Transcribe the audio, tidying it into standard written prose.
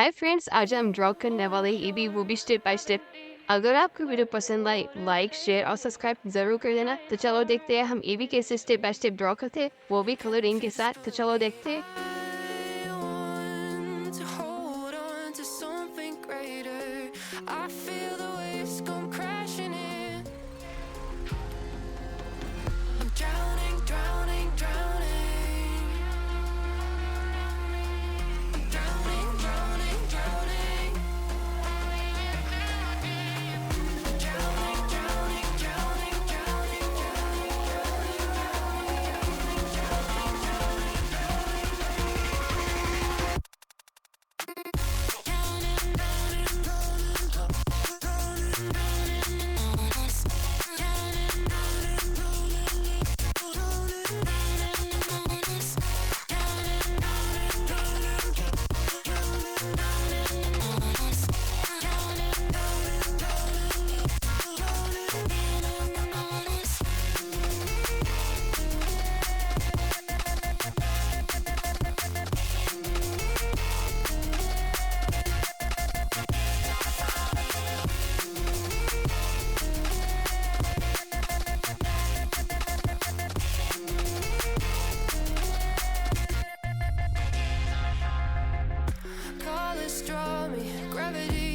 Hi friends, आज हम draw करने वाले ईवी वो भी स्टेप बाय स्टेप। अगर आपको वीडियो पसंद आए लाइक शेयर और सब्सक्राइब जरूर कर देना। तो चलो देखते हैं हम ईवी कैसे स्टेप बाय स्टेप ड्रॉ करते हैं, वो भी कलरिंग के साथ। तो चलो देखते हैं। To hold on to something greater. I feel the waves come crashing in. I'm drowning, drowning, drowning. Drowning, drowning, drowning. Drowning, drowning, drowning, drowning, colors draw me, gravity